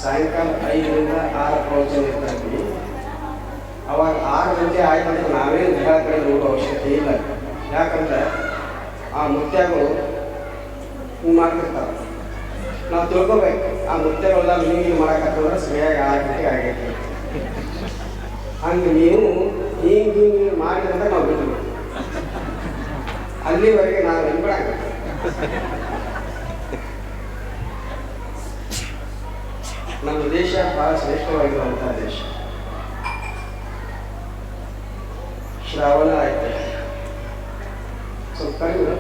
ಸಾಯಂಕಾಲ 5ರಿಂದ 6 ಪ್ರವಚನ ಇರ್ತೀವಿ. ಅವಾಗ 6 ಗಂಟೆ ಆಯ್ತಂದ್ರೆ ನಾವೇನು ಗ್ರಹ ಕಡೆ ನೋಡೋ ಅವಶ್ಯಕತೆ ಇಲ್ಲ. ಯಾಕಂದ್ರೆ ಆ ಮುತ್ಯಗಳು ಹಿಂಗೆ ಮಾಡ್ತಿರ್ತಾರೆ. ನಾವು ತಿಳ್ಕೊಬೇಕು, ಆ ಮುತ್ಯಗಳೆಲ್ಲ ಹಿಂಗೆ ಮಾಡಕತ್ತಂದ್ರೆ ಸರಿಯಾಗಿ 6 ಗಂಟೆ ಆಗೈತಿ. ಹಂಗೆ ನೀವು ಹಿಂಗೆ ಮಾಡಿದಂದ್ರೆ ನಾವು ಬಿಡ್ತೀವಿ. ಅಲ್ಲಿವರೆಗೆ ನಾವು ಹೆಂಗ್ ನಮ್ಮ ದೇಶ ಬಹಳ ಶ್ರೇಷ್ಠವಾಗಿರುವಂತಹ ದೇಶ. ಶ್ರಾವಣ ಆಯ್ತು, ಸ್ವಲ್ಪ ಕಡಿಮೆ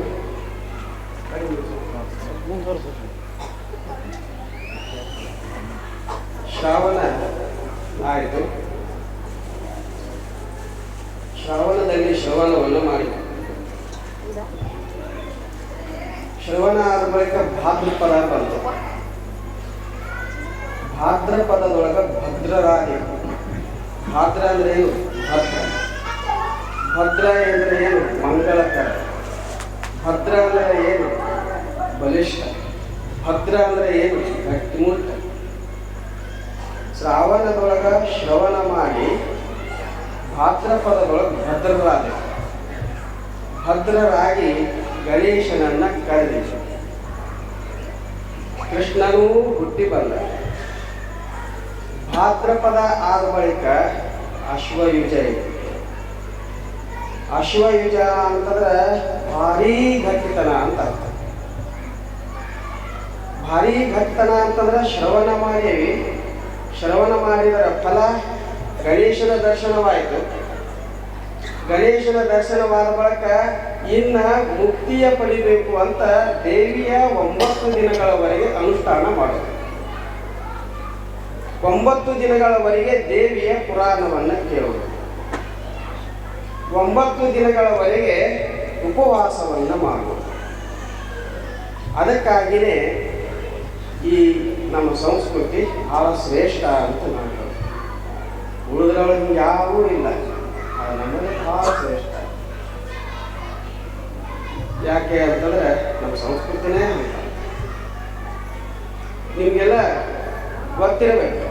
ಶ್ರಾವಣ ಆಯಿತು. ಶ್ರಾವಣದಲ್ಲಿ ಶ್ರವಣವನ್ನು ಮಾಡಿ, ಶ್ರವಣ ಆದ ಬಳಿಕ ಭಾದ್ರಪದ ಬಂತು. ಭಾದ್ರಪದದೊಳಗ ಭದ್ರರಾಗಿ, ಭಾದ್ರ ಅಂದ್ರೆ ಏನು? ಭದ್ರ. ಭದ್ರ ಅಂದ್ರೆ ಏನು? ಮಂಗಳಕರ. ಭದ್ರ ಅಂದ್ರೆ ಏನು? ಬಲಿಷ್ಠ. ಭದ್ರ ಅಂದ್ರೆ ಏನು? ಗಟ್ಟಿಮುಟ್ಟ. ಶ್ರಾವಣದೊಳಗ ಶ್ರವಣ ಮಾಡಿ ಭಾದ್ರಪದದೊಳಗೆ ಭದ್ರರಾಗಿ ಗಣೇಶನನ್ನ ಕರೆದಿದ್ರು. ಕೃಷ್ಣನೂ ಹುಟ್ಟಿ ಬಂದ. ಭಾದ್ರಪದ ಆದ ಬಳಿಕ ಅಶ್ವಯುಜ ಇದೆ. ಅಶ್ವಯುಜ ಅಂತಂದ್ರೆ ಭಾರೀ ಗಟ್ಟಿತನ ಅಂತ ಅರ್ಥ. ಭಾರೀ ಗಟ್ಟಿತನ ಅಂತಂದ್ರೆ ಶ್ರವಣ ಮಾಡೀವಿ. ಶ್ರವಣ ಮಾಡಿದರ ಫಲ ಗಣೇಶನ ದರ್ಶನವಾಯಿತು. ಗಣೇಶನ ದರ್ಶನವಾದ ಬಳಿಕ ಇನ್ನ ಮುಕ್ತಿಯ ಪಡಿಬೇಕು ಅಂತ ದೇವಿಯ 9 ದಿನಗಳವರೆಗೆ ಅನುಷ್ಠಾನ ಮಾಡೋದು. 9 ದಿನಗಳವರೆಗೆ ದೇವಿಯ ಪುರಾಣವನ್ನು ಕೇಳುವುದು. 9 ದಿನಗಳವರೆಗೆ ಉಪವಾಸವನ್ನು ಮಾಡುವುದು. ಅದಕ್ಕಾಗಿಯೇ ಈ ನಮ್ಮ ಸಂಸ್ಕೃತಿ ಬಹಳ ಶ್ರೇಷ್ಠ ಅಂತ ನಾವು ಉಳಿದ್ರೊಳಗೆ ಯಾವೂ ಇಲ್ಲ. ಅದು ನಮ್ಮಲ್ಲಿ ಬಹಳ ಶ್ರೇಷ್ಠ. ಯಾಕೆ ಅಂತಂದ್ರೆ ನಮ್ಮ ಸಂಸ್ಕೃತಿನೇ ಅಂತ ನಿಮಗೆಲ್ಲ ಗೊತ್ತಿರಬೇಕು.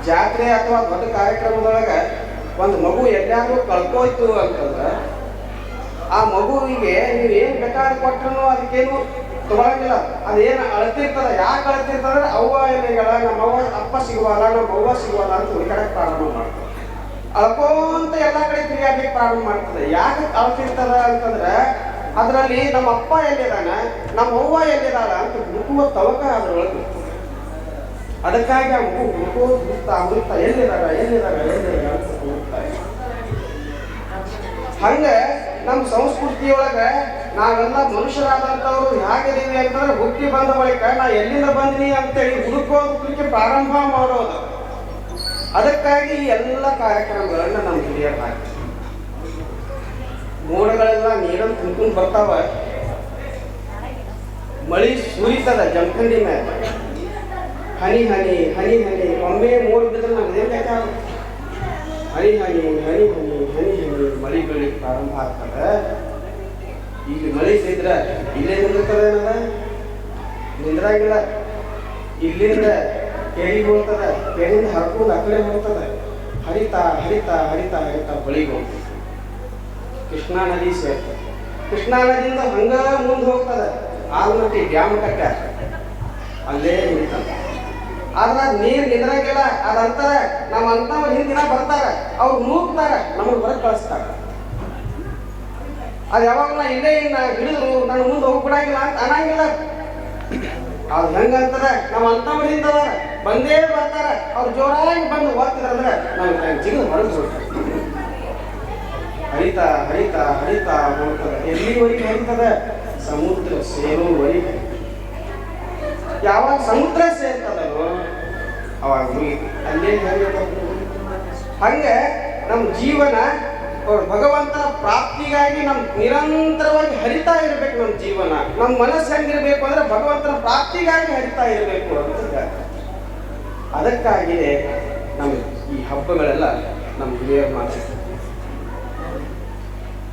ಜಾತ್ರೆ ಅಥವಾ ದೊಡ್ಡ ಕಾರ್ಯಕ್ರಮದೊಳಗೆ ಒಂದು ಮಗು ಎಲ್ಲಾದ್ರೂ ಕಳ್ಕೋಯ್ತು ಅಂತಂದ್ರೆ ಆ ಮಗುವಿಗೆ ನೀವು ಏನು ಬೇಕಾದ್ರೂ ಕೊಟ್ಟರು ಅದಕ್ಕೇನು ತಗೊಳಂಗಿಲ್ಲ. ಅದೇನು ಅಳ್ತಿರ್ತದ. ಯಾಕೆ ಅಳ್ತಿರ್ತದ್ರೆ ಅವ್ವ ಎಲೆಗಳ ನಮ್ಮವ್ವ ಅಪ್ಪ ಸಿಗುವಲ್ಲ, ನಮ್ಮವ್ವ ಸಿಗುವಲ್ಲ ಅಂತ ಹುಡುಕಾಡಕ್ಕೆ ಪ್ರಾರಂಭ ಮಾಡ್ತದೆ. ಅಳ್ಕೊಂತ ಎಲ್ಲ ಕಡೆ ತಿರುಗಾಡ್ಲಿಕ್ಕೆ ಪ್ರಾರಂಭ ಮಾಡ್ತದೆ. ಯಾಕೆ ಅಳ್ತಿರ್ತದ ಅಂತಂದ್ರೆ ಅದರಲ್ಲಿ ನಮ್ಮ ಅಪ್ಪ ಎಲ್ಲಿದಾನ, ನಮ್ಮ ಅವ್ವ ಎಲ್ಲಿದಾಳ ಅಂತ ಹುಡುಕುವ ತವಕ ಅದ್ರೊಳಗೆ. ಅದಕ್ಕಾಗಿ ಆ ಮಗು ಹುಡುಕ್ತಾ ಎಲ್ಲಿದಾರ ಅಂತ ಹುಡುಕ್ತಾರೆ. ಹಂಗೆ ನಮ್ಮ ಸಂಸ್ಕೃತಿಯೊಳಗೆ ನಾವೆಲ್ಲ ಮನುಷ್ಯರಾದಂಥವ್ರು ಹೇಗಿದ್ದೀವಿ ಅಂತಂದ್ರೆ ಹುಟ್ಟಿ ಬಂದ ಬಳಿಕ ನಾ ಎಲ್ಲಿಂದ ಬಂದಿನಿ ಅಂತೇಳಿ ಹುಡುಕೋದಕ್ಕೆ ಪ್ರಾರಂಭ ಮಾಡೋದು. ಅದಕ್ಕಾಗಿ ಎಲ್ಲ ಕಾರ್ಯಕ್ರಮಗಳನ್ನ ನಮ್ಮ ಹಿರಿಯರು ಹಾಕಿ ಮೋಡಗಳೆಲ್ಲ ನೀರನ್ನು ತುಂಬ್ಕೊಂಡು ಬರ್ತಾವ. ಮಳಿ ಸುರಿತದ ಜಮಖಂಡಿ ಮೇಲೆ, ಹನಿ ಹನಿ ಹನಿ ಹನಿ ಒಮ್ಮೆ ಮೋಡ ಬಿದ್ರೆ ನಮ್ಗೆ ಹನಿ ಹನಿ ಹನಿ ಹನಿ ಹನಿ ಹನಿ ಮಳಿ ಬೆಳಿಗ್ಗೆ ಪ್ರಾರಂಭ ಆಗ್ತದೆ. ಇಲ್ಲಿ ಮಳಿ ಸಿದ್ರೆ ಇಲ್ಲೇ ನಿಂದಿರ್ತದೆ ಏನದ ನಿಂದ್ರಾಗಿಲ್ಲ. ಇಲ್ಲಿಂದ ಕೆರೆಗೆ ಹೋಗ್ತದೆ, ಕೆರೆಯಿಂದ ಹರ್ಕೊಂಡು ಅಕಡೆ ಹೋಗ್ತದೆ. ಹರಿತಾ ಹರಿತಾ ಹರಿತಾ ಹರಿತಾ ಬಳಿಗೆ ಹೋಗ್ತದೆ. ಕೃಷ್ಣಾ ನದಿ ಸೇರ್ತದೆ. ಕೃಷ್ಣಾ ನದಿಯಿಂದ ಹಂಗ ಮುಂದೆ ಹೋಗ್ತದೆ. ಆಲ್ಮಟ್ಟಿ ಡ್ಯಾಮ್ ಕಟ್ಟ ಅಲ್ಲೇ ನಿಂತದೆ. ಆದ್ರೆ ನೀರು ನಿಂದ್ರಾಗಿಲ್ಲ. ಅದಂತಾರೆ ನಮ್ಮ ಅಂತವ್ರು ಹಿಂದಿನ ಬರ್ತಾರೆ, ಅವ್ರು ನೂಗ್ತಾರೆ, ನಮಗೆ ಹೊರಗೆ ಕಳಿಸ್ತಾರೆ. ಅದು ಯಾವಾಗ ನಾ ಇಲ್ಲೇ ಹಿಡಿದ್ರು ನಾನು ಮುಂದೆ ಹೋಗ್ಬಿಡಂಗಿಲ್ಲ ಅಂತ ಅನ್ನಂಗಿಲ್ಲ. ಅದು ಹೆಂಗಂತದೆ ನಮ್ಮ ಅಂತವರಿಂದ ಬಂದೇ ಬರ್ತಾರೆ. ಅವ್ರು ಜೋರಾಗಿ ಬಂದು ಓದ್ತಿದ್ರೆ ನಮ್ಗೆ ಜಿಗಿದು ಹೊರಗೆ ಬಿಡ್ತಾರೆ. ಹರಿತಾ ಹರಿತಾ ಹರಿತಾ ಹೋಗ್ತದೆ. ಎಲ್ಲಿವರೆಗೆ ಹರಿತದೆ? ಸಮುದ್ರ ಸೇರುವವರೆಗೆ. ಯಾವಾಗ ಸಮುದ್ರ ಸೇರ್ತದೋ ಅವಾಗ ಅಲ್ಲೇ ಹಂಗೆ ನಮ್ಮ ಜೀವನ ಭಗವಂತನ ಪ್ರಾಪ್ತಿಗಾಗಿ ನಮ್ ನಿರಂತರವಾಗಿ ಹರಿತಾ ಇರಬೇಕು. ನಮ್ಮ ಜೀವನ, ನಮ್ಮ ಮನಸ್ಸು ಹೆಂಗಿರ್ಬೇಕು ಅಂದ್ರೆ ಭಗವಂತನ ಪ್ರಾಪ್ತಿಗಾಗಿ ಹರಿತಾ ಇರಬೇಕು ಅಂತ. ಅದಕ್ಕಾಗಿಯೇ ನಮ್ಮ ಈ ಹಬ್ಬಗಳೆಲ್ಲ ನಮ್ಮ ಹಿರಿಯರು ಮಾಡ್ತಾರೆ.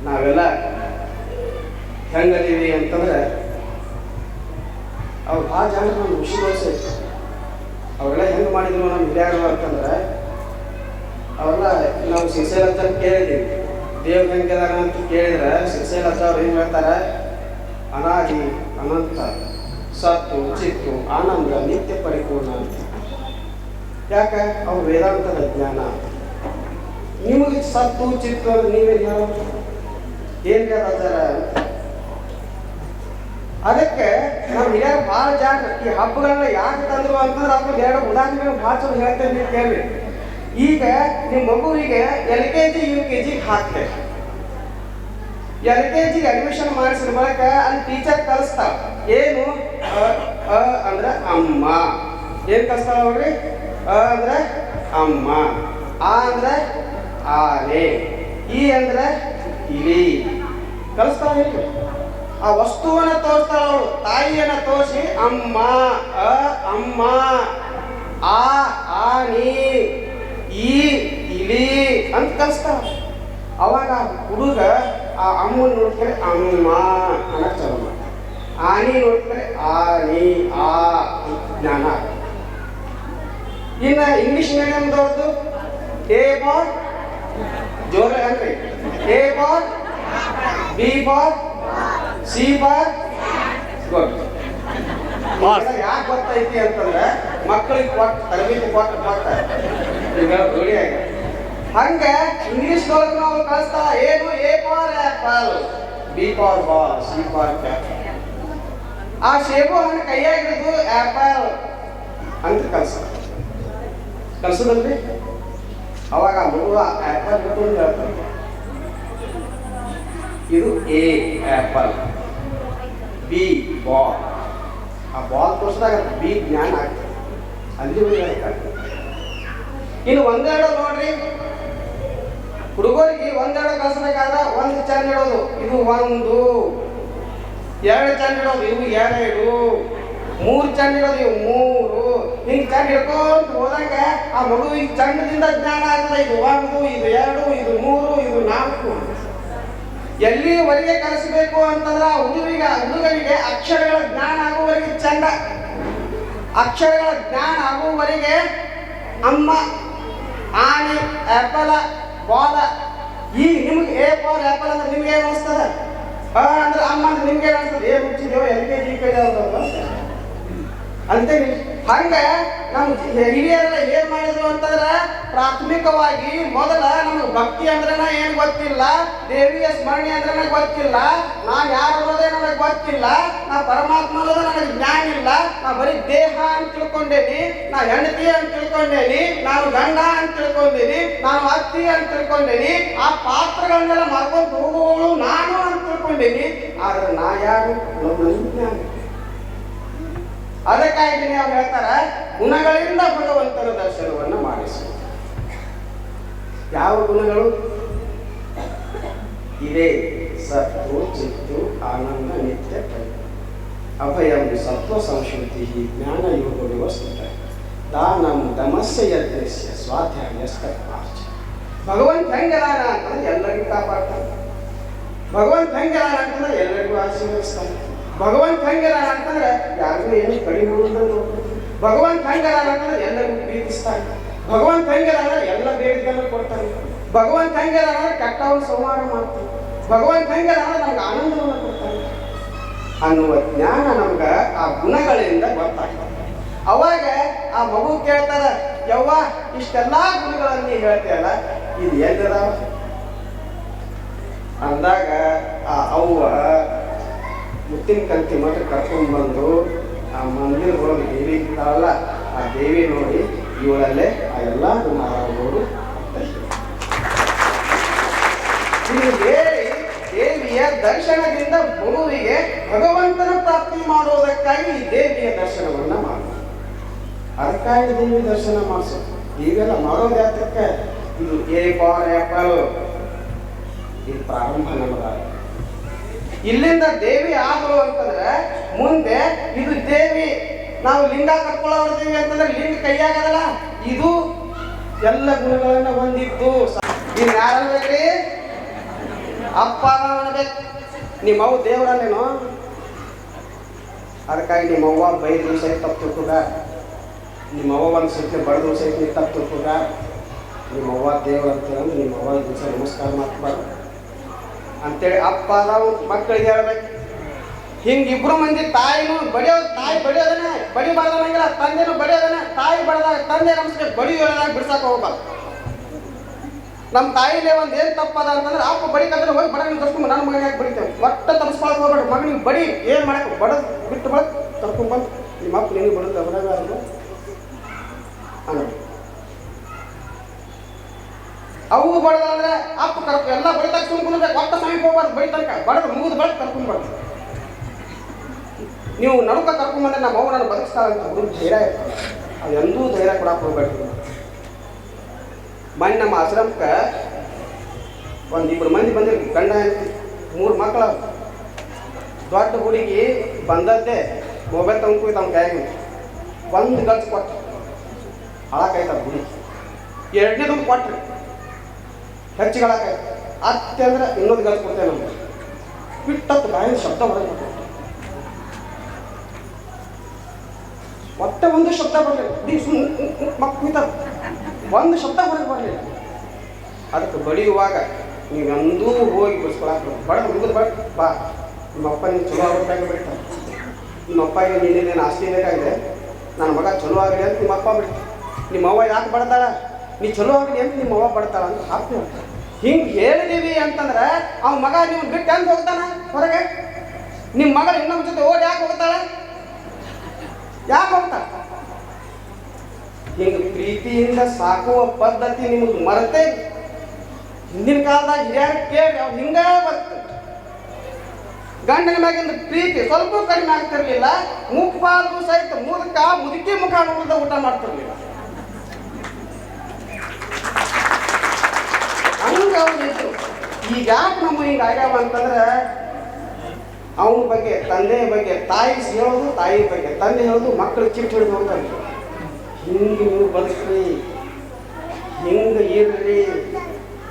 ನಾವೆಲ್ಲ ಹೆಂಗದೀವಿ ಅಂತಂದ್ರೆ ಅವ್ರು ಭಾಳ ಜನ ನಮ್ಮ ಋಷಿಗಳು ಅವೆಲ್ಲ ಹೆಂಗೆ ಮಾಡಿದ್ರು ನಮ್ಮ ಹಿರಿಯರು ಅಂತಂದ್ರೆ ಅವೆಲ್ಲ ನಾವು ಶ್ರೀಶೈಲಜ್ಜ ಕೇಳಿದ್ದೀವಿ. ದೇವ್ರ ಹೆಂಗಿದಾರ ಅಂತ ಕೇಳಿದ್ರೆ ಶ್ರೀಶೈಲಜ್ಜ ಅವ್ರು ಏನು ಹೇಳ್ತಾರೆ? ಅನಾದಿ ಅನಂತ ಸತ್ತು ಚಿತ್ತು ಆನಂದ ನಿತ್ಯ ಪರಿಪೂರ್ಣ ಅಂತ. ಯಾಕೆ? ಅವ್ರು ವೇದಾಂತದ ಜ್ಞಾನ. ನಿಮಗೆ ಸತ್ತು ಚಿತ್ತು ನೀವೇನು ಹೇಳೋದು? ಏನು ಹೇಳೋದಾರ? ಅದಕ್ಕೆ ನಾವು ಹಿರಿಯರು ಭಾಳ ಜಾಗ ಈ ಹಬ್ಬಗಳನ್ನ ಯಾಕೆ ತಂದ್ರು ಅಂತಂದ್ರೆ ಅವ್ರು ಎರಡು ಉದಾಹರಣೆಗಳು ಭಾಳ ಚಲೋ ಹೇಳ್ತೇನೆ ಕೇಳಿ. ಈಗ ನಿಮ್ಮ ಮಗುವಿಗೆ LKG UKG ಹಾಕ್ತೇವೆ. LKG ಅಡ್ಮಿಷನ್ ಮಾಡಿಸಿದ ಬಳಿಕ ಅಲ್ಲಿ ಟೀಚರ್ ಕಲಿಸ್ತಾವ ಏನು? ಅಂದ್ರೆ ಅಮ್ಮ. ಏನು ಕಲಿಸ್ತಾವ ನೋಡ್ರಿ? ಅಂದ್ರೆ ಅಮ್ಮ, ಆ ಅಂದ್ರೆ ಆನೆ, ಈ ಅಂದ್ರೆ ಇಲಿ ಕಲಿಸ್ತಾವ. ಆ ವಸ್ತುವನ್ನ ತೋರಿಸ್ತಾಳ ಅವಳು, ತಾಯಿಯನ್ನ ತೋರಿಸಿ ಅಮ್ಮ ಅಮ್ಮ, ಆ ಆನಿ, ಈ ಇಲಿ ಅಂತ ಕಲಿಸ್ತಾವ. ಅವಾಗ ಹುಡುಗ ಆ ಅಮ್ಮನ ನೋಡ್ತಾರೆ ಅಮ್ಮ ಅನ್ನಕ್ಕೆ ಚಾಲು ಮಾಡ್ತಾರೆ. ಆನಿ ನೋಡ್ತಾರೆ ಆನಿ, ಆ ಜ್ಞಾನ. ಇನ್ನು ಇಂಗ್ಲಿಷ್ ಮೀಡಿಯಮ್ದವ್ರದ್ದು A for ಜೋರ ಅನ್ರಿ, A for B for C for good. ಯಾಕೆ ಗೊತ್ತೈತಿ ಅಂತಂದ್ರೆ ಮಕ್ಕಳಿಗೆ ಕೊಟ್ಟು ತರಬೇತಿ ಕೊಟ್ಟು ಈಗ ರೂಢಿಯಾಗ ಹಂಗೆ ಇಂಗ್ಲಿಷ್ದೊಳಗೆ ನಾವು ಕಳಿಸ್ತಾ ಏನು? A for apple, B for ball, C for cat. ಆ ಸೇಬು ಹಣ್ಣು ಕೈಯಾಗಿರೋದು ಆಪಲ್ ಅಂತ ಕಲ್ಸೋದಲ್ರಿ. ಅವಾಗ ಮಗುವ ಆಪಲ್ ಬಿಟ್ಟು ಹೇಳ್ತಾರೆ ಇದು A ಆಪಲ್, B ಬಾಲ್. ಆ ಬಾಲ್ ತೋರಿಸಿದಾಗ B ಜ್ಞಾನ ಆಗ್ತದೆ. ಅಲ್ಲಿ ಇನ್ನು ಒಂದೆರಡು ನೋಡ್ರಿ, ಹುಡುಗರಿಗೆ ಒಂದೆರಡು ಕಲಿಸ್ಬೇಕಾದ್ರೆ ಒಂದು ಚಂದ ಇಡೋದು, ಇದು ಒಂದು. ಎರಡು ಚಂದ ಇಡೋದು, ಇವು ಎರಡು. ಮೂರು ಚಂದ ಇಡೋದು, ಇವು ಮೂರು. ಹಿಂಗೆ ಚಂದ ಹಿಡ್ಕೊಂತ ಹೋದಂಗ ಆ ಮಗುವಿಗೆ ಚಂದದಿಂದ ಜ್ಞಾನ ಆಗ್ತದೆ. ಇದು ಒಂದು, ಇದು ಎರಡು, ಇದು ಮೂರು, ಇದು ನಾಲ್ಕು. ಎಲ್ಲಿವರೆಗೆ ಕಲಿಸಬೇಕು ಅಂತಂದ್ರೆ ಹುಡುಗರಿಗೆ ಅಕ್ಷರಗಳ ಜ್ಞಾನ ಆಗುವವರೆಗೆ ಚಂದ. ಅಕ್ಷರಗಳ ಜ್ಞಾನ ಆಗುವವರೆಗೆ ಅಮ್ಮ, ಆನೆ, ಆಪಲ, ಬಾಲ. ಈಗ ನಿಮ್ಗೆ A ಫಾರ್ ಆಪಲ್ ಅಂದ್ರೆ ನಿಮ್ಗೆ ಏನು ಅನಿಸ್ತದ? ಅಂದ್ರೆ ಅಮ್ಮ ಅಂದ್ರೆ ನಿಮ್ಗೆ ಏನು ಅನಿಸ್ತದೆ? ಏನು ಮುಚ್ಚಿದೆಯೋ LKG UKG ಅಂತೇಳಿ. ಹಂಗೆ ನಮ್ಮ ಹಿರಿಯರೆಲ್ಲ ಏನು ಮಾಡಿದ್ರು ಅಂತಂದ್ರೆ ಪ್ರಾಥಮಿಕವಾಗಿ ಮೊದಲ ನಮ್ಗೆ ಭಕ್ತಿ ಅಂದ್ರನ ಏನು ಗೊತ್ತಿಲ್ಲ, ದೇವಿಯ ಸ್ಮರಣೆ ಅಂದ್ರನ ಗೊತ್ತಿಲ್ಲ, ನಾನು ಯಾರು ಅನ್ನೋದೇ ನನಗೆ ಗೊತ್ತಿಲ್ಲ, ನಾ ಪರಮಾತ್ಮ ಅನ್ನೋದು ನನಗೆ ಜ್ಞಾನ ಇಲ್ಲ, ನಾ ಬರೀ ದೇಹ ಅಂತ ತಿಳ್ಕೊಂಡೇನಿ, ನಾ ಹೆಂಡತಿ ಅಂತ ತಿಳ್ಕೊಂಡೇನಿ, ನಾನು ಗಂಡ ಅಂತ ತಿಳ್ಕೊಂಡೇನಿ, ನಾನು ಅತ್ತಿ ಅಂತ ತಿಳ್ಕೊಂಡೇನಿ. ಆ ಪಾತ್ರಗಳನ್ನೆಲ್ಲ ಮಾಡ್ಕೊಂಡು ಹೋಗುವವಳು ನಾನು ಅಂತ ತಿಳ್ಕೊಂಡೇನಿ. ಆದ್ರೆ ನಾ ಯಾರು ಜ್ಞಾನ. ಅದಕ್ಕಾಗಿ ಅವ್ರು ಹೇಳ್ತಾರೆ ಗುಣಗಳಿಂದ ಭಗವಂತನ ದರ್ಶನವನ್ನು ಮಾಡಿಸಿ. ಯಾವ ಗುಣಗಳು? ಇದೇ ಸತ್ತು ಚಿತ್ತು ಆನಂದ ನಿತ್ಯ ಅಭಯಂ ಸತ್ವ ಸಂಶುದ್ಧಿ ಜ್ಞಾನ ಯೋಗ ವ್ಯವಸ್ಥಿತ ದಾನಂ ದಮಸ್ಯ ಯಜ್ಞಸ್ಯ ಸ್ವಾಧ್ಯಾಯಸ್ತರ್ಚ. ಭಗವಂತ ಹೆಂಗದಾನ ಅಂತಂದ್ರೆ ಎಲ್ಲರಿಗೂ ಕಾಪಾಡ್ತಾನೆ. ಭಗವಂತ ಹೆಂಗದಾನ ಅಂತಂದ್ರೆ ಎಲ್ಲರಿಗೂ ಆಶೀರ್ವದಿಸ್ತಾನೆ. ಭಗವಂತ ಹೆಂಗದಾನ ಅಂತಂದ್ರೆ ಯಾರಿಗೂ ಏನು ಕಡಿಮೆ ನೋಡ್ತಾನೆ. ಭಗವಂತ ಹೆಂಗದಾನ ಅಂತಂದ್ರೆ ಎಲ್ಲರಿಗೂ ಪ್ರೀತಿಸ್ತಾನೆ. ಭಗವಂತ ಹೆಂಗದಾನ ಅಂದ್ರೆ ಎಲ್ಲ ಬೇಡಿಕೆಯನ್ನು ಕೊಡ್ತಾನೆ. ಭಗವಂತ ಹೆಂಗದಾನ ಅಂದ್ರೆ ಕೆಟ್ಟವನ್ನು ಸಂಹಾರ ಮಾಡ್ತಾನೆ. ಭಗವಂತ ಹೆಂಗದಾನ ಅಂದ್ರೆ ನಮ್ಗೆ ಆನಂದವನ್ನು ಕೊಡ್ತಾನೆ ಅನ್ನುವ ಜ್ಞಾನ ನಮ್ಗೆ ಆ ಗುಣಗಳಿಂದ ಗೊತ್ತಾಗ್ತದೆ. ಅವಾಗ ಆ ಮಗು ಕೇಳ್ತಾರ, ಯವ್ವ ಇಷ್ಟೆಲ್ಲ ಗುಣಗಳನ್ನು ನೀ ಹೇಳ್ತೀಯಲ್ಲ, ಇದು ಎಲ್ಲಿದಾವ ಅಂದಾಗ ಆ ಅವ್ವ ಮುತ್ತಿನ ಕಂತಿ ಮಠ ಕರ್ಕೊಂಡ್ಬಂದು ಆ ಮಂದಿರ ಒಳಗೆ ದೇವಿ ಇದ್ದಾಳಲ್ಲ, ಆ ದೇವಿ ನೋಡಿ ಇವಳಲ್ಲೇ ಆ ಎಲ್ಲ ಗುಣಗಳು ಹೇಳಿ ದೇವಿಯ ದರ್ಶನದಿಂದ ಮಗುವಿಗೆ ಭಗವಂತನ ಪ್ರಾಪ್ತಿ ಮಾಡುವುದಕ್ಕಾಗಿ ಈ ದೇವಿಯ ದರ್ಶನವನ್ನ ಮಾಡೋದು. ಅದಕ್ಕಾಗಿ ದೇವಿ ದರ್ಶನ ಮಾಡಿಸೋದು. ಈಗೆಲ್ಲ ಮಾಡೋದು ಯಾತಕ್ಕೆ? ಇದು A ಫಾರ್ ಆಪಲ್, ಇದು ಪ್ರಾರಂಭ ನಮಗ. ಇಲ್ಲಿಂದ ದೇವಿ ಆದಳು ಅಂತಂದ್ರೆ ಮುಂದೆ ಇದು ದೇವಿ. ನಾವು ಲಿಂಗ ಕಟ್ಕೊಳ್ಳೋರ್ತೀವಿ ಅಂತಂದ್ರೆ ಲಿಂಗ ಕೈಯಾಗದಲ್ಲ, ಇದು ಎಲ್ಲ ಗುಣಗಳನ್ನ ಹೊಂದಿದ್ದು. ಇನ್ನು ಯಾರನ್ಬೇಕ್ರಿ? ಅಪ್ಪ ಅನ್ಬೇಕು. ನಿಮ್ಮವ್ವ ದೇವರಲ್ಲೇನೋ? ಅದಕ್ಕಾಗಿ ನಿಮ್ಮವ್ವ 5 ದಿವಸ ತಪ್ಪು ತಿಳ್ಕೊಂಡ ನಿಮ್ಮ ಅವ್ವ ಒಂದು ಸೈತಿ ಬಡದು ಸೈತಿ ತಪ್ಪು ತಿಳ್ಕೊಗ. ನಿಮ್ಮ ಅವ್ವ ದೇವ್ರು ಅಂತೇಳಿ ನಿಮ್ಮ ಅವ್ವ ದಿವಸ ನಮಸ್ಕಾರ ಮಾಡ್ಬಾರ್ದು ಅಂತೇಳಿ ಅಪ್ಪ ನಾವು ಮಕ್ಕಳಿಗೆ ಹೇಳ್ಬೇಕು. ಹಿಂಗೆ ಇಬ್ಬರು ಮಂದಿ ತಾಯಿನೂ ತಾಯಿ ಬಡಿಯೋದನ್ನ ಬಡಿಬಾರ್ದನ್ನಂಗಿಲ್ಲ, ತಂದೆನೂ ಬಡಿಯೋದನ್ನ ತಾಯಿ ಬಡ್ದಾಗ ತಂದೆ ನಮಸ್ಕಾರ ಬಡಿಯೋದಾಗ ಬಿಡ್ಸಕ್ಕೆ ಹೋಗ್ಬಾರ್ದು. ನಮ್ಮ ತಾಯಿಲೇ ಒಂದು ಏನು ತಪ್ಪದ ಅಂತಂದ್ರೆ ಅಪ್ಪ ಬಡಿಕಂದ್ರೆ ಹೋಗಿ ಬಡಗನ ತರ್ಸ್ಕೊಂಡು ನನ್ನ ಮಗನ ಯಾಕೆ ಬಡಿತೇವೆ ಒಟ್ಟ ತಪ್ಪಿಸ್ಕೊಳಕ್ಕೆ ಹೋಗ್ಬೇಡ. ಮಗನಿಗೆ ಬಡಿ ಏನು ಮಾಡಕ್ಕೆ ಬಡದು ಬಿಟ್ಟು ಬಳಕ್ ಕರ್ಕೊಂಡ್ಬಂದು ನಿಮ್ಮ ಅಪ್ಪ ನಿನಗೆ ಬಡದು ಬಡಗ ಅನ್ನೋ ಅವು ಬಡದಂದ್ರೆ ಅಪ್ಪ ಎಲ್ಲ ಬಡಿತಾಗ ಸುಮ್ಕೊಂಡ್ರೆ ಒಟ್ಟ ಸಮೀಪ ಹೋಗ್ಬಾರ್ದು. ಬಡಿ ತನಕ ಬಡದು ಮುಗಿದು ಬಳಕ್ ಕರ್ಕೊಂಡ್ಬಾರ್ದು. ನೀವು ನಡುಕ ಕರ್ಕೊಂಡ್ಬಂದ್ರೆ ನಮ್ಮ ಅವ್ವ ನನ್ನ ಬದುಕಿಸ್ತಾಳಂತ ಹುಡುಗ ಧೈರ್ಯ ಇರ್ತದೆ. ಅದು ಎಂದೂ ಧೈರ್ಯ ಕೊಡಕ್ಕೆ ಹೋಗ್ಬೇಡ್ರಿ. ಮೊನ್ನೆ ನಮ್ಮ ಆಶ್ರಮಕ್ಕೆ ಒಂದಿಬ್ಬರು ಮಂದಿ ಬಂದಿರು, ಗಂಡ ಹೆಂಡತಿ 3 ಮಕ್ಕಳು. ದೊಡ್ಡ ಹುಡುಗಿ ಬಂದದ್ದೇ ಮೊಬೈಲ್ ತಗೊಂಡು ತಮ್ಮ ಕೈಯಾಗ ಒಂದು ಗಲ್ಸ್ ಕೊಟ್ಟು ಹಾಳಾಕಾಯ್ತು ಅದು ಹುಡುಗಿ. 2ನೇದೊಂದು ಕೊಟ್ರಿ ಹೆಚ್ಚಿಗೆ ಹಾಳಾಕಾಯ್ತು. ಅತ್ತೆ ಅಂದ್ರೆ ಇನ್ನೊಂದು ಗಲ್ಸ್ ಕೊಡ್ತೇವೆ ನಮ್ಗೆ ಬಿಟ್ಟತ್ತು ಬಾಯಿನ ಶಬ್ದ ಹೊರಗೆ ಒಟ್ಟೆ ಒಂದು ಶಬ್ದ ಬರಲಿಲ್ಲ. ಹುಡುಗಿ ಮಕ್ಕಳು ಒಂದು ಶಬ್ದ ಹೊರಗೆ ಬರಲಿಲ್ಲ. ಅದಕ್ಕೆ ಬಡಿಯುವಾಗ ನೀವೆಂದೂ ಹೋಗಿ ಬಿಡಿಸ್ಕೊಳಕ್ಕೆ ಬಡ ಹುಡುಗರು ಬಾ ನಿಮ್ಮ ಅಪ್ಪ ನೀವು ಚಲೋ ಆಗೋದಾಗಿ ಬಿಡ್ತಾರೆ. ನಿಮ್ಮ ಅಪ್ಪಗೆ ನೀನೇನು ಆಸ್ತಿ ಬೇಕಾಗಿದೆ, ನನ್ನ ಮಗ ಚಲೋ ಆಗಲಿ ಅಂತ ನಿಮ್ಮ ಅಪ್ಪ ಬಿಡ್ತಾರೆ. ನಿಮ್ಮ ಅವ್ವ ಯಾಕೆ ಬಡ್ತಾಳ, ನೀ ಚಲೋ ಆಗಲಿ ಅಂತ ನಿಮ್ಮ ಅವ್ವ ಬಡ್ತಾಳ ಅಂತ ಅಪ್ಪ ಹೇಳ್ತಾರೆ. ಹಿಂಗೆ ಹೇಳಿದೀವಿ ಅಂತಂದ್ರೆ ಅವ್ನ ಮಗ ನೀವು ಬಿಟ್ಟು ಹೆಂಗೆ ಹೋಗ್ತಾನ ಹೊರಗೆ? ನಿಮ್ಮ ಮಗಳು ಇನ್ನೊಬ್ಬ ಜೊತೆ ಓಡಿ ಯಾಕೆ ಹೋಗ್ತಾಳೆ? ಯಾಕೆ ಹೋಗ್ತಾಳ? ಹಿಂಗೆ ಪ್ರೀತಿಯಿಂದ ಸಾಕುವ ಪದ್ಧತಿ ನಿಮಗೆ ಮರೆತೇ. ಹಿಂದಿನ ಕಾಲದಾಗ ಹಿರಿಯರು ಕೇಳಿ ಅವ್ರು ಹಿಂಗೆ ಬರ್ತದೆ. ಗಂಡನ ಮ್ಯಾಗಿಂದ ಪ್ರೀತಿ ಸ್ವಲ್ಪ ಕಡಿಮೆ ಆಗ್ತಿರ್ಲಿಲ್ಲ. ಮುಖಪಾಲು ಸಹಿತ ಮುದುಕಿ ಮುಖ ನೋಡಿದ ಊಟ ಮಾಡ್ತಿರ್ಲಿಲ್ಲ. ಹಂಗೆ ಅವ್ರು ಇದ್ರು. ಈಗ ಯಾಕೆ ನಮ್ಮ ಹಿಂಗೆ ಆಗ್ಯಾವ ಅಂತಂದ್ರೆ ಅವನ ಬಗ್ಗೆ ತಂದೆ ಬಗ್ಗೆ ತಾಯಿ ಹೇಳೋದು, ತಾಯಿ ಬಗ್ಗೆ ತಂದೆ ಹೇಳೋದು, ಮಕ್ಕಳು ಚಿಟ್ಟು ಹಿಡಿದು ಹೋಗ್ತಾರೆ. ಹಿಂಗೆ ನೀವು ಬದುಕ್ರಿ, ಹಿಂಗೆ ಇರ್ರಿ,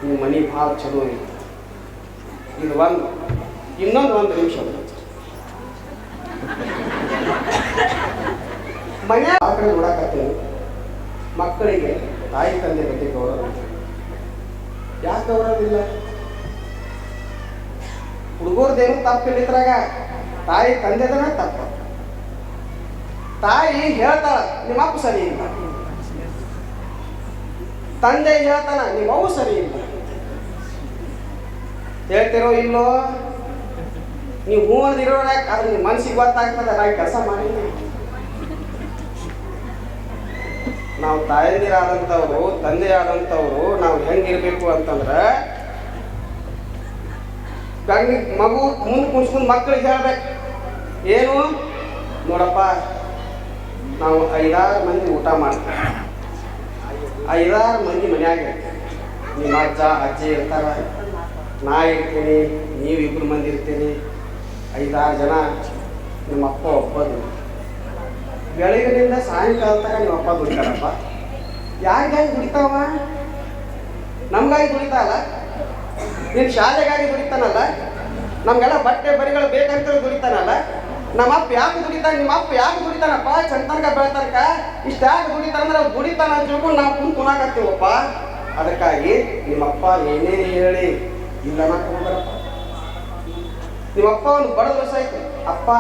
ನಿಮ್ಮ ಮನೆ ಭಾಳ ಚಲೋ ಇದೆ. ಇದು ಇನ್ನೊಂದು ನಿಮಿಷ ಮನೆ ಆ ಕಡೆ ನೋಡಕತ್ತೀನಿ. ಮಕ್ಕಳಿಗೆ ತಾಯಿ ತಂದೆ ಬಗ್ಗೆ ಗೌರವ ಯಾಕೆ ಗೌರವ ಇಲ್ಲ? ಹುಡುಗರದೇನು ತಪ್ಪಿಲ್ಲ ಇದ್ರಾಗ, ತಾಯಿ ತಂದೆದನ ತಪ್ಪು. ತಾಯಿ ಹೇಳ್ತಾಳ ನಿಮ್ಮ ಅಪ್ಪ ಸರಿ ಇಲ್ಲ, ತಂದೆ ಹೇಳ್ತಾನ ನಿಮ್ಮ ಅವ್ವ ಸರಿ ಇಲ್ಲ. ಹೇಳ್ತಿರೋ ಇಲ್ಲೋ? ನೀವು ಹೂ ಅಂದಿರೋಣ, ಅದು ನಿಮ್ಮ ಮನಸ್ಸಿಗೆ ಗೊತ್ತಾಗ್ತದೆ. ನಾ ಕೆಲಸ ಮಾಡಿ ನಾವು ತಾಯಂದಿರಾದಂಥವ್ರು, ತಂದೆ ಆದಂಥವ್ರು ನಾವು ಹೆಂಗಿರ್ಬೇಕು ಅಂತಂದ್ರೆ ಮಗು ಮುಂದೆ ಕುಣಿಸ್ಕೊಂಡು ಮಕ್ಕಳಿಗೆ ಹೇಳ್ಬೇಕು. ಏನು ನೋಡಪ್ಪ, ನಾವು 5-6 ಮಂದಿ ಊಟ ಮಾಡ್ತೀವಿ, 5-6 ಮಂದಿ ಮನ್ಯಾಗ ನಿಮ್ಮ ಅಜ್ಜ ಅಜ್ಜಿ ಇರ್ತಾರ, ನಾ ಇರ್ತೀನಿ, ನೀವಿಬ್ಬರು ಮಂದಿ ಇರ್ತೀರಿ, 5-6 ಜನ ನಿಮ್ಮ ಅಪ್ಪ ಒಪ್ಪದು. ಬೆಳಗಿನಿಂದ ಸಾಯಂಕಾಲ ತನಕ ನಿಮ್ಮ ಅಪ್ಪ ದುಡಿತಾರಪ್ಪ. ಯಾರಿಗಾಗಿ ದುಡಿತಾವ? ನಮಗಾಗಿ ದುಡಿತಾವಲ್ಲ. ನೀನು ಶಾಲೆಗಾಗಿ ದುಡಿತಾನಲ್ಲ, ನಮಗೆಲ್ಲ ಬಟ್ಟೆ ಬರಿಗಳು ಬೇಕಂತ ದುಡಿತಾನಲ್ಲ. ನಮ್ಮ ಅಪ್ಪ ಯಾಕೆ ದುಡಿತಾನೆ? ನಿಮ್ಮ ಅಪ್ಪ ಯಾಕೆ ದುಡಿತಾನಪ್ಪ? ಚಂತನಕ ಬೆಳತನಕ ಇಷ್ಟು ಯಾಕೆ ದುಡಿತಾನಂದ್ರೆ ಅವ್ರು ದುಡಿತಾನ ಅಂತ ತಿಳ್ಕೊಂಡು ನಾವು ಕುಣಾಕತ್ತೀವಪ್ಪ. ಅದಕ್ಕಾಗಿ ನಿಮ್ಮಪ್ಪ ಏನೇ ಹೇಳಿ ಇಲ್ಲ ಹೋಗ್ಬರಪ್ಪ. ನಿಮ್ಮಪ್ಪ ಒಂದು ಬಡ ದೋಸ ಆಯ್ತು, ಅಪ್ಪ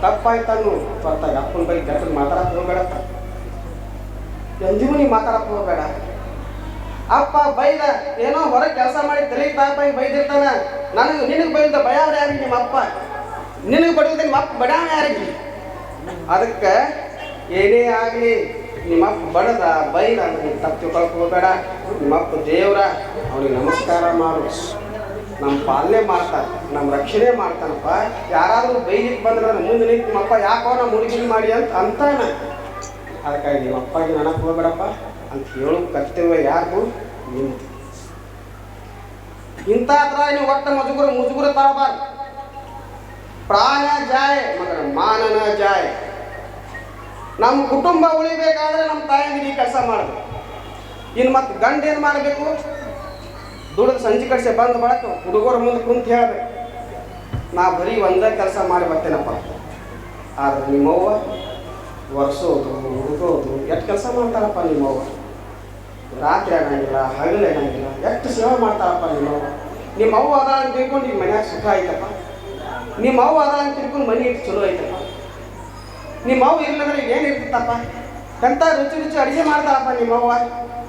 ತಪ್ಪಾಯ್ತನ್ನು ಬರ್ತಾಗ ಅಪ್ಪನ ಬೈ ಕೆಟ್ಟದ್ದು ಮಾತಾಡಕ್ಕೆ ಹೋಗ್ಬೇಡಪ್ಪ. ಎಂದಿಗೂ ನೀವು ಮಾತಾಡಕ್ಕೆ ಹೋಗ್ಬೇಡ. ಅಪ್ಪ ಬೈದ ಏನೋ ಹೊರಗೆ ಕೆಲಸ ಮಾಡಿ ತಲೆಗೆ ತಾಪಾಗಿ ಬೈದಿರ್ತಾನ, ನಿನಗೆ ಬೈದ ಭಯ ಯಾರಿಗೆ? ನಿಮ್ಮ ಅಪ್ಪ ನಿನಗೆ ಬಡಿದ ನಿಮ್ಮ ಅಪ್ಪ ಬಡ ಯಾರಿಗೆ? ಅದಕ್ಕೆ ಏನೇ ಆಗಲಿ ನಿಮ್ಮಪ್ಪ ಬಡದ ಬೈದ ಅಂದ್ರೆ ತಪ್ಪು ತಿಳ್ಕೊಳಕ್ಕೆ ಹೋಗ್ಬೇಡ. ನಿಮ್ಮಪ್ಪ ದೇವ್ರ, ಅವನಿಗೆ ನಮಸ್ಕಾರ ಮಾಡು. ನಮ್ಮ ಪಾಲನೆ ಮಾಡ್ತಾನೆ, ನಮ್ಮ ರಕ್ಷಣೆ ಮಾಡ್ತಾನಪ್ಪ. ಯಾರಾದರೂ ಬೈಲಿಕ್ಕೆ ಬಂದ್ರೆ ನಾನು ಮುಂದೆ ನಿಂತು ನಿಮ್ಮಪ್ಪ ಯಾಕೋ ನಮ್ಮ ಹುಡುಗಿನ ಮಾಡಿ ಅಂತಾನ. ಅದಕ್ಕಾಗಿ ನಿಮ್ಮಪ್ಪಗೆ ನನಗೆ ಹೋಗ್ಬೇಡಪ್ಪ ಅಂತ ಹೇಳೋ ಕರ್ತವ್ಯ ಯಾರು? ನಿಮ್ದು. ಇಂಥ ಹತ್ರ ನೀವು ಒಟ್ಟ ಮುಜುಗುರ ತಾಳಬಾರ್ದು. ಪ್ರಾಣ ಜಾಯ ಮಗನ ಮಾನನ ಜಾಯ. ನಮ್ಮ ಕುಟುಂಬ ಉಳಿಬೇಕಾದ್ರೆ ನಮ್ಮ ತಾಯಿಗೆ ಕೆಲಸ ಮಾಡಬೇಕು. ಇನ್ನು ಮತ್ತೆ ಗಂಡ ಏನು ಮಾಡಬೇಕು? ದುಡಿದು ಸಂಜೆ ಕಡಿಸೆ ಬಂದು ಬಳಕ ಹುಡುಗರ ಮುಂದೆ ಕುಂತು ಹೇಳ್ಬೇಕು, ನಾ ಬರೀ ಒಂದೇ ಕೆಲಸ ಮಾಡಿ ಬರ್ತೇನಪ್ಪ. ಆದ್ರೆ ನಿಮ್ಮವ್ವ ಒರೆಸೋದು ಹುಡುಗೋದು ಎಷ್ಟು ಕೆಲಸ ಕೆಲಸ ಮಾಡ್ತಾಳಪ್ಪ ನಿಮ್ಮವ್ವ, ರಾತ್ರಿ ಆಗಂಗಿಲ್ಲ ಹಗಲು ಆಗಂಗಿಲ್ಲ, ಎಷ್ಟು ಸೇವೆ ಮಾಡ್ತಾಳಪ್ಪ ನಿಮ್ಮ ಅವ್ವ ಅದ ಅಂತ ತಿಳ್ಕೊಂಡು ನಿಮ್ಮ ಮನ್ಯಾಗ ಸುಖ ಐತಪ್ಪ, ನಿಮ್ಮ ಅವ್ವ ಅದ ಅಂತ ತಿಳ್ಕೊಂಡು ಮನೆ ಇಟ್ಟು ಚಲೋ ಐತಪ್ಪ, ನಿಮ್ಮ ಅವ್ವ ಇರ್ಲಿದ್ರೆ ಏನು ಇರ್ತಿತ್ತಪ್ಪ, ಎಂಥ ರುಚಿ ರುಚಿ ಅಡುಗೆ ಮಾಡ್ತಾಳಪ್ಪ ನಿಮ್ಮವ್ವ,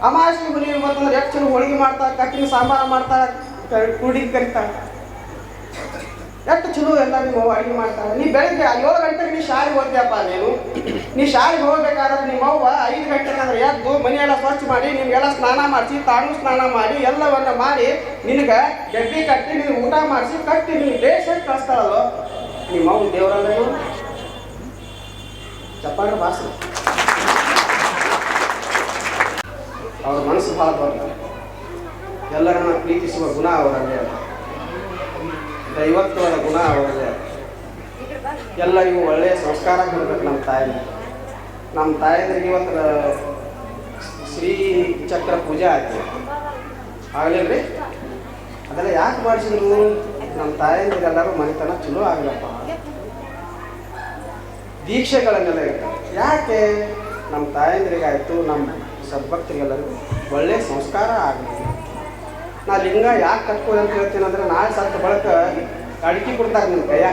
ಅಮಾವಾಸ್ಯೆ ಹುಲಿ ಬಂತಂದ್ರೆ ಎಷ್ಟು ಚಲೋ ಹೋಳಿಗೆ ಮಾಡ್ತಾಳೆ, ಕಟ್ಟಿನ ಸಾಂಬಾರು ಮಾಡ್ತಾಳೆ, ಕುಡಿಗೆ ಕರಿತಾಳೆ, ಎಷ್ಟು ಚಲೋ ಎಲ್ಲ ನಿಮ್ಮವ್ವ ಅಡುಗೆ ಮಾಡ್ತಾಳೆ. ನೀ ಬೆಳಗ್ಗೆ 7 ಗಂಟೆಗೆ ನೀ ಶಾಲೆಗೆ ಹೋಗ್ತೀಯಪ್ಪ, ನೀ ಶಾಲೆಗೆ ಹೋಗ್ಬೇಕಾದ್ರೆ ನಿಮ್ಮವ್ವ 5 ಗಂಟೆಗೆ ಅಂದ್ರೆ ಎದ್ದು ಮನೆಯೆಲ್ಲ ಸ್ವಚ್ಛ ಮಾಡಿ ನಿಮಗೆಲ್ಲ ಸ್ನಾನ ಮಾಡಿಸಿ ತಾನು ಸ್ನಾನ ಮಾಡಿ ಎಲ್ಲವನ್ನ ಮಾಡಿ ನಿನಗೆ ಡಬ್ಬಿ ಕಟ್ಟಿ ನಿನಗೆ ಊಟ ಮಾಡಿಸಿ ಕಟ್ಟಿ ನೀನು ದೇಶಕ್ಕೆ ಕಳಿಸ್ತಾಳಲ್ಲೋ, ನಿಮ್ಮವ್ವ ದೇವರಲ್ಲೇನು ಚಪ್ಪಾಳೆ ಭಾಷೆ. ಅವ್ರ ಮನಸ್ಸು ಭಾಳ ದೊಡ್ಡ, ಎಲ್ಲರನ್ನ ಪ್ರೀತಿಸುವ ಗುಣ ಅವರಲ್ಲೇ, ದೈವತ್ವದ ಗುಣ ಅವರಲ್ಲೇ, ಎಲ್ಲರಿಗೂ ಒಳ್ಳೆಯ ಸಂಸ್ಕಾರ ಕೊಡ್ಬೇಕು. ನಮ್ಮ ತಾಯಿದ್ರಿಗೆ ಇವತ್ತು ಶ್ರೀ ಚಕ್ರ ಪೂಜೆ ಆಯ್ತು ಆಗಲಿಲ್ಲ ರೀ, ಅದೆಲ್ಲ ಯಾಕೆ ಮಾಡಿಸಿದ್ರು? ನಮ್ಮ ತಾಯಿಯಂದ್ರಿಗೆಲ್ಲರೂ ಮನೆತನ ಚಲೋ ಆಗಲಪ್ಪ, ದೀಕ್ಷೆಗಳನ್ನೆಲ್ಲ ಇರ್ತಾರೆ. ಯಾಕೆ? ನಮ್ಮ ತಾಯಂದ್ರಿಗಾಯ್ತು ನಮ್ಮ ಸದ್ಭಕ್ತರಿಗೆಲ್ಲರಿಗೂ ಒಳ್ಳೆಯ ಸಂಸ್ಕಾರ ಆಗಲಿ. ನಾ ಲಿಂಗ ಯಾಕೆ ಕಟ್ಕೋದು ಅಂತ ಹೇಳ್ತೀನಿ ಅಂದರೆ, ನಾಳೆ ಸತ್ತ ಬಳಕ ಅಡಿಕೆ ಕೊಡ್ತಾರೆ ನಿಮ್ಮ ಕೈಯ,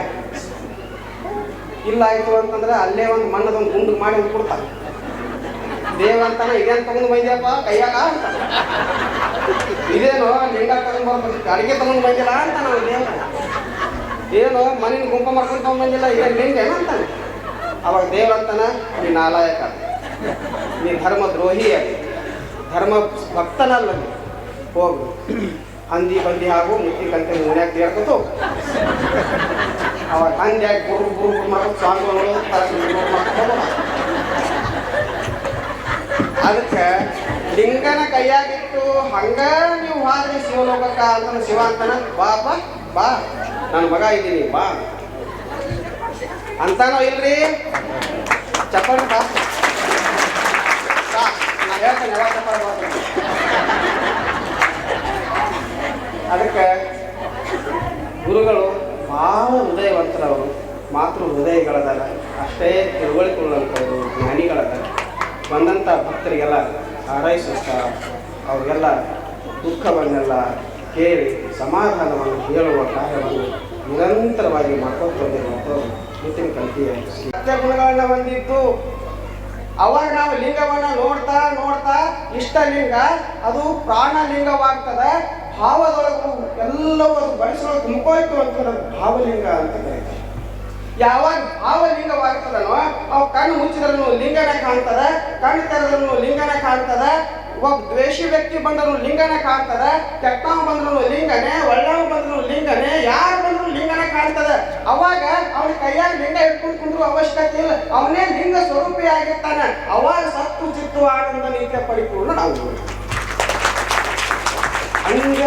ಇಲ್ಲ ಆಯಿತು ಅಂತಂದ್ರೆ ಅಲ್ಲೇ ಒಂದು ಮಣ್ಣದೊಂದು ಗುಂಡು ಮಾಡಿ ಒಂದು ಕೊಡ್ತಾರೆ. ದೇವಂತಾನ ಇದೇನು ತಗೊಂಡು ಬಂದ್ಯಪ್ಪ ಕೈಯಾಗ ಅಂತ, ಇದೇನೋ ಲಿಂಗ ತಗೊಂಡು ಬರ್ಬೇಕು ಅಡಿಗೆ ತಗೊಂಡು ಬಂದಿಲ್ಲ ಅಂತ ನಾವು ದೇವ, ಏನೋ ಮನೇನ ಗುಂಪ ಮಾಡ್ಕೊಂಡು ತಗೊಂಡು ಇದೇನು ಲಿಂಗ ಏನಂತಾನೆ. ಅವಾಗ ದೇವರಂತಾನ ನೀ ನಾಲಾಯಕ, ನೀ ಧರ್ಮ ದ್ರೋಹಿಯಾಗಿ, ಧರ್ಮ ಭಕ್ತನಲ್ಲ, ಹೋಗು ಹಂದಿ ಬಂದಿ ಹಾಗೂ ಮುತ್ತಿ ಕಂತೆ ಮುನ್ಯಾಗ ತೇರ್ಕೊತು. ಅವಾಗ ಹಂದಿಯಾಗಿ ಗುರು ಮಾಡ್ಕೊಂಡು ಸ್ವಾಮಿಗಳು ಅದಕ್ಕೆ ಲಿಂಗನ ಕೈಯಾಗಿಟ್ಟು ಹಂಗ ನೀವು ಹಾದ್ರಿ ಶಿವಲೋಕಕ್ಕ ಅಂತ ಶಿವ ಅಂತಾನ, ಬಾಪ ಬಾ ನನ್ನ ಮಗ ಇದ್ದೀನಿ ಬಾ ಅಂತಾನೋ ಇಲ್ರಿ? ಚಪ್ಪಾಳೆ ಬಾ ನಾ ಹೇಳ್ತೇನೆ ಯಾವಾಗ ಚಪ್ಪಾಳೆ ಮಾಡ್ತೇನೆ. ಅದಕ್ಕೆ ಗುರುಗಳು ಭಾಳ ಹೃದಯವಂತರವರು, ಮಾತೃ ಹೃದಯಗಳದಾರ, ಅಷ್ಟೇ ತಿಳುವಳಿಕೊಳ್ಳುವಂಥವ್ರು, ಜ್ಞಾನಿಗಳದಾರ. ಬಂದಂಥ ಭಕ್ತರಿಗೆಲ್ಲ ಹಾರೈಸುತ್ತಾ ಅವರಿಗೆಲ್ಲ ದುಃಖವನ್ನೆಲ್ಲ ಕೇಳಿ ಸಮಾಧಾನವನ್ನು ಹೇಳುವ ಕಾರ್ಯವನ್ನು ನಿರಂತರವಾಗಿ ಮಾಡ್ಕೊಂಡು ಬಂದಿರುವಂಥವ್ರು ನಿತಿನ್ ಕಲ್ತಿಯ ಸತ್ಯ ಗುಣಗಳನ್ನ ಹೊಂದಿದ್ದು. ಅವಾಗ ನಾವು ಲಿಂಗವನ್ನು ನೋಡ್ತಾ ನೋಡ್ತಾ ಇಷ್ಟಲಿಂಗ ಅದು ಪ್ರಾಣಲಿಂಗವಾಗ್ತದೆ, ಭಾವದೊಳಗೂ ಎಲ್ಲವೂ ಅದು ಬಳಸೋದು ತುಂಬೋಯ್ತು ಅಂತ ಭಾವಲಿಂಗ ಅಂತ ಕರೀತಾರೆ. ಯಾವಾಗ ಭಾವಲಿಂಗವಾಗ್ತದನೋ ಅವು ಕಣ್ಣು ಮುಚ್ಚಿದ್ರೂ ಲಿಂಗನ ಕಾಣ್ತದೆ, ಕಣ್ಣು ತೆರೆದ್ರೂ ಲಿಂಗನ ಕಾಣ್ತದೆ, ಒಬ್ಬ ದ್ವೇಷಿ ವ್ಯಕ್ತಿ ಬಂದರೂ ಲಿಂಗನ ಕಾಣ್ತದೆ, ಕೆಟ್ಟವ ಬಂದ್ರು ಲಿಂಗನೇ, ಒಳ್ಳೆವ ಬಂದ್ರು ಲಿಂಗನೇ, ಯಾರು ಬಂದ್ರು ಲಿಂಗನ ಕಾಣ್ತದೆ. ಅವಾಗ ಅವನ ಕೈಯಾಗ ಲಿಂಗ ಇಟ್ಕೊಂಡು ಕುಂದ್ರು ಅವಶ್ಯಕತೆ ಇಲ್ಲ, ಅವನೇ ಲಿಂಗ ಸ್ವರೂಪಿಯಾಗಿರ್ತಾನೆ. ಅವಾಗ ಸತ್ತು ಚಿತ್ತು ಆನಂದ ನಿತ್ಯ ಪರಿಪೂರ್ಣ ನಾವು ಹಂಗ.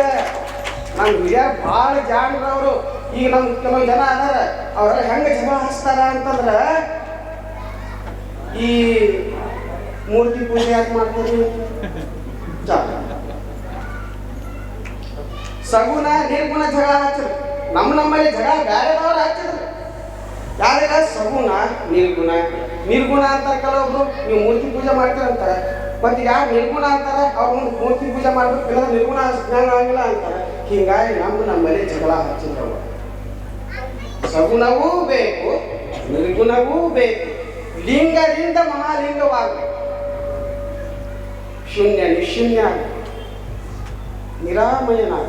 ನಮ್ಮ ಹಿರಿಯರು ಭಾಳ ಜಾಣರವರು. ಈಗ ನಮ್ಮ ಕೆಲವೊಂದು ಜನ ಅದಾರ, ಅವರೆಲ್ಲ ಹೆಂಗೆ ಜಗಳ ಹಚ್ತಾರ ಅಂತಂದ್ರೆ, ಈ ಮೂರ್ತಿ ಪೂಜೆ ಯಾಕೆ ಮಾಡ್ತೀರಿ, ಸಗುಣ ನಿರ್ಗುಣ ಜಗಳ ಹಚ್ಚಿದ್ರು. ನಮ್ಮಲ್ಲಿ ಜಗಳ ಬ್ಯಾರೆದವ್ರು ಹಚ್ಚಿದ್ರು. ಯಾರ್ಯಾರ ಸಗುಣ ನಿರ್ಗುಣ, ನಿರ್ಗುಣ ಅಂತಾರೆ ಕೆಲವೊಬ್ರು, ನೀವು ಮೂರ್ತಿ ಪೂಜೆ ಮಾಡ್ತೀರಂತಾರೆ. ಮತ್ತೆ ಯಾರು ನಿರ್ಗುಣ ಅಂತಾರೆ, ಅವ್ರು ಮುಂದೆ ಮೂರ್ತಿ ಪೂಜೆ ಮಾಡ್ಬೇಕು, ಇಲ್ಲ ನಿರ್ಗುಣ ಜ್ಞಾನ ಆಗಿಲ್ಲ ಅಂತಾರೆ. ಹೀಗಾಗಿ ನಮ್ಮಲ್ಲಿ ಜಗಳ ಹಚ್ಚಿದ್ರು. ಸಗುಣವೂ ಬೇಕು, ನಿರ್ಗುಣವೂ ಬೇಕು. ಲಿಂಗದಿಂದ ಮಹಾಲಿಂಗವಾಗಬೇಕು, ಶೂನ್ಯ ನಿಶೂನ್ಯ ನಿರಾಮಯನಾಗ,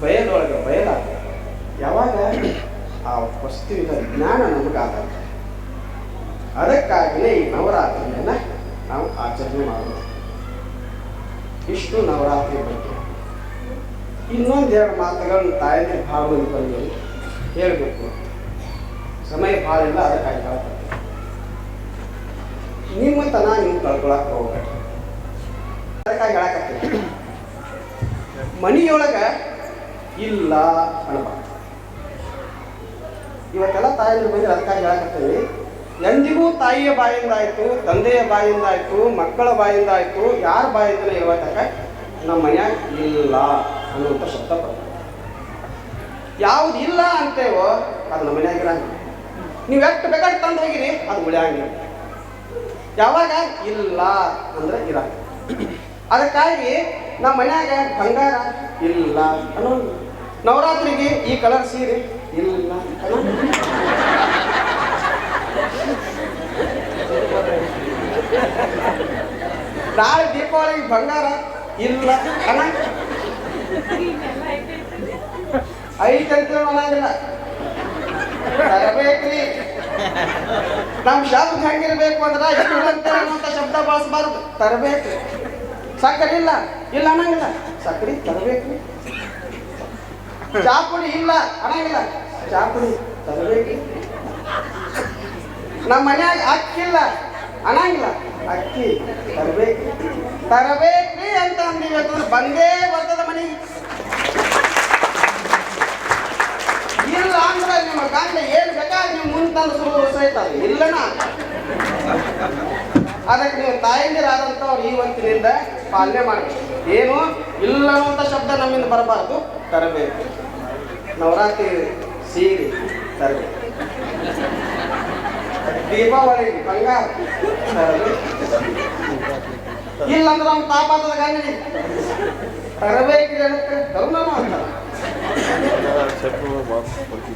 ಬಯಲೊಳಗೆ ಬಯಲಾಗ. ಯಾವಾಗ ಆ ವಸ್ತುವಿನ ಜ್ಞಾನ ನಮಗಾದ. ಅದಕ್ಕಾಗಿಯೇ ಈ ನವರಾತ್ರಿಯನ್ನು ನಾವು ಆಚರಣೆ ಮಾಡೋದು. ಇಷ್ಟು ನವರಾತ್ರಿ ಬಗ್ಗೆ. ಇನ್ನೊಂದೆರಡು ಮಾತುಗಳನ್ನು ತಾಯಿಗೆ ಭಾವನೆ ಬಂದು ಹೇಳಬೇಕು. ಸಮಯ ಭಾಳ ಇಲ್ಲ, ಅದಕ್ಕಾಗಿ ಹೇಳ್ತಾರೆ. ನಿಮ್ಮತನ ನೀವು ಕಳ್ಕೊಳಕ್ಕೆ ಹೋಗ್ಬೇಡಿ. ಅದಕ್ಕಾಗಿ ಹೇಳಕತ್ತೀನಿ, ಮನೆಯೊಳಗೆ ಇಲ್ಲ ಅನ್ಬಾರ್ದು. ಇವತ್ತೆಲ್ಲ ತಾಯಿಯಿಂದ ಬಂದರೆ ಅದಕ್ಕಾಗಿ ಹೇಳಕತ್ತೀನಿ, ಎಂದಿಗೂ ತಾಯಿಯ ಬಾಯಿಂದ ಆಯಿತು, ತಂದೆಯ ಬಾಯಿಂದ ಆಯಿತು, ಮಕ್ಕಳ ಬಾಯಿಂದ ಆಯಿತು, ಯಾರ ಬಾಯಿಂದ ಇವತ್ತಕ ನಮ್ಮ ಮನ್ಯಾಗ ಇಲ್ಲ ಅನ್ನುವಂಥ ಶಬ್ದ ಬರ್ತದೆ. ಯಾವ್ದು ಇಲ್ಲ ಅಂತೇವೋ ಅದು ನಮ್ಮ ಮನ್ಯಾಗ ಇರಂಗಿಲ್ಲ. ನೀವು ಎಷ್ಟು ಬೇಕಾದ್ರೆ ತಂದು ಹೋಗಿರಿ, ಅದು ಉಳಿಯಂಗಿಲ್ಲ. ಯಾವಾಗ ಇಲ್ಲ ಅಂದ್ರೆ ಇರ. ಅದಕ್ಕಾಗಿ ನಮ್ಮ ಮನ್ಯಾಗ ಬಂಗಾರ ಇಲ್ಲ ಅನ್ನೋ, ನವರಾತ್ರಿಗೆ ಈ ಕಲರ್ ಸೀರೆ ಇಲ್ಲ ಅನ್ನೋ, ನಾಳೆ ದೀಪಾವಳಿಗೆ ಬಂಗಾರ ಇಲ್ಲ ಅಣ್ಣ, ಐತಂತ ಅನ್ನಂಗಿಲ್ಲ. ತರಬೇಕ್ರಿ. ನಮ್ಮ ಶಬ್ದ ಹೆಂಗಿರ್ಬೇಕು ಅಂದ್ರೆ ಅನ್ನುವಂಥ ಶಬ್ದ ಬಳಸಬಾರ್ದು. ತರಬೇಕು. ಸಕ್ಕರೆ ಇಲ್ಲ ಇಲ್ಲ ಅನ್ನಂಗಿಲ್ಲ, ಸಕ್ಕರೆ ತರಬೇಕ್ರಿ. ಚಾಪುಡಿ ಇಲ್ಲ ಅನ್ನಂಗಿಲ್ಲ, ಚಾಪುಡಿ ತರಬೇಕ್ರಿ. ನಮ್ಮ ಮನ್ಯಾಗ ಅಕ್ಕಿಲ್ಲ ಅನ್ನಂಗಿಲ್ಲ, ಅಕ್ಕಿ ತರಬೇಕ್ರಿ. ತರಬೇಕ್ರಿ ಅಂತ ಅಂದಿವಿ ಬಂದೇ ಬರ್ತದ ಮನೆಗೆ. ಇಲ್ಲ ಅಂದ್ರೆ ನಿಮ್ಮ ಗಂಡ ಏನು ಬೇಕಾದ್ರೆ ನೀವು ಮುಂದೆ ತಂದು ಸುರು ಸಹಿತಾರೆ ಇಲ್ಲನ. ಅದಕ್ಕೆ ನೀವು ತಾಯಂದಿರಾದಂಥವ್ರು ಇವತ್ತಿನಿಂದ ಪಾಲನೆ ಮಾಡಬೇಕು. ಏನು ಇಲ್ಲ ಅನ್ನುವಂಥ ಶಬ್ದ ನಮ್ಮಿಂದ ಬರಬಾರ್ದು. ತರಬೇಕು. ನವರಾತ್ರಿ ಸೀರೆ ತರಬೇಕು. ದೀಪಾವಳಿ ಬಂಗಾರ ತರಬೇಕು. ಇಲ್ಲಂದ್ರೆ ನಮ್ಮ ತಾಪಾತದ ಗಂಡನಿ ತರಬೇಕ್ರಿ ಅನ್ನಕ್ಕೆ ತರುಣನು ಅಂತಾರೆ.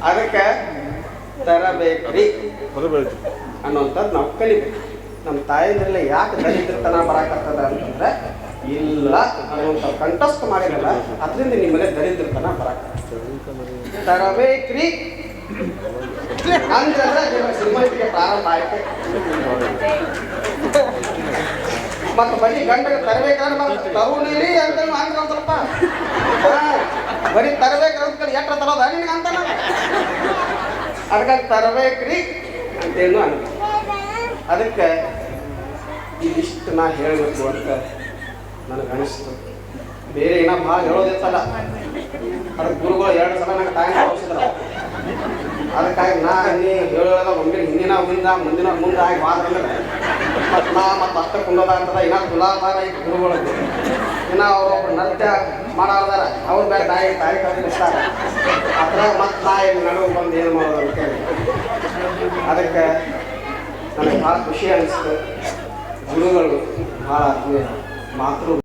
ಅದಕ್ಕೆ ತರಬೇಕ್ರಿ ಅನ್ನುವಂಥದ್ದು ನಾವು ಕಲಿಬೇಕು. ನಮ್ಮ ತಾಯಂದ್ರೆಲ್ಲ ಯಾಕೆ ದರಿದ್ರತನ ಬರಾಕತ್ತದ ಅಂತಂದ್ರೆ ಇಲ್ಲ ಅನ್ನುವಂಥ ಕಂಠಸ್ಥ ಮಾಡಿರಲ್ಲ, ಅದರಿಂದ ನಿಮ್ಮನೆ ದರಿದ್ರತನ ಬರಾಕತ್ತದ. ತರಬೇಕ್ರಿ ಅಂದ್ರೆ ನಿಮ್ಮ ಶ್ರೀಮಂತಿಗೆ ಪ್ರಾರಂಭ ಆಯ್ತು. ಮತ್ತು ಬರೀ ಗಂಡಗೆ ತರಬೇಕಂದ್ರೆ ತರುಣಿರಿ ಅಂತ ಅಂದ್ರೆ ಒಂದು ಸ್ವಲ್ಪ ಬರೀ ತರಬೇಕ್ರಿ ಎಟ್ರ ತರೋದ ನಿನಗೆ ಅಂತ ಅದಕ್ಕೆ ತರಬೇಕ್ರಿ ಅಂತೇನು ಅನ್ಕ. ಅದಕ್ಕೆ ಇದಿಷ್ಟು ನಾ ಹೇಳಬೇಕು ಅಂತ ನನಗೆ ಅನಿಸ್ತು. ಬೇರೆ ಏನೋ ಭಾಳ ಹೇಳೋದಿತ್ತಲ್ಲ, ಅದಕ್ಕೆ ಗುರುಗಳು 2 ಸಲ ನಂಗೆ ಟೈಮ್ ತೋರಿಸಿದ್ರ. ಅದಕ್ಕಾಗಿ ನಾ ನೀ ಹೇಳೋದ ಒಮ್ಮೆ ಹಿಂದಿನ ಮುಂದಿನ ಮುಂದೆ ಆಗಿ ಮಾತ್ರ ಮತ್ತು ನಾ ಮತ್ತು ಅಷ್ಟ ಕುಂಡದ ಅಂತದ. ಇನ್ನ ತುಲಾಭಾರ ಐತಿ ಗುರುಗಳಿಗೆ. ಇನ್ನು ಅವ್ರೊಬ್ರು ನೃತ್ಯ ಮಾಡಾರ್ದಾರ, ಅವ್ರು ಬೇರೆ ತಾಯಿ ಕಲಿಸ್ತಾರೆ. ಅದ್ರ ಮತ್ತು ನಾ ಇಲ್ಲಿ ನಡುವೆ ಬಂದು ಏನು ಮಾಡೋದು ಅಂತೇಳಿ ಅದಕ್ಕೆ ನನಗೆ ಭಾಳ ಖುಷಿ ಅನಿಸ್ತು. ಗುರುಗಳು ಭಾಳ ಆತ್ಮೀಯ ಮಾತೃ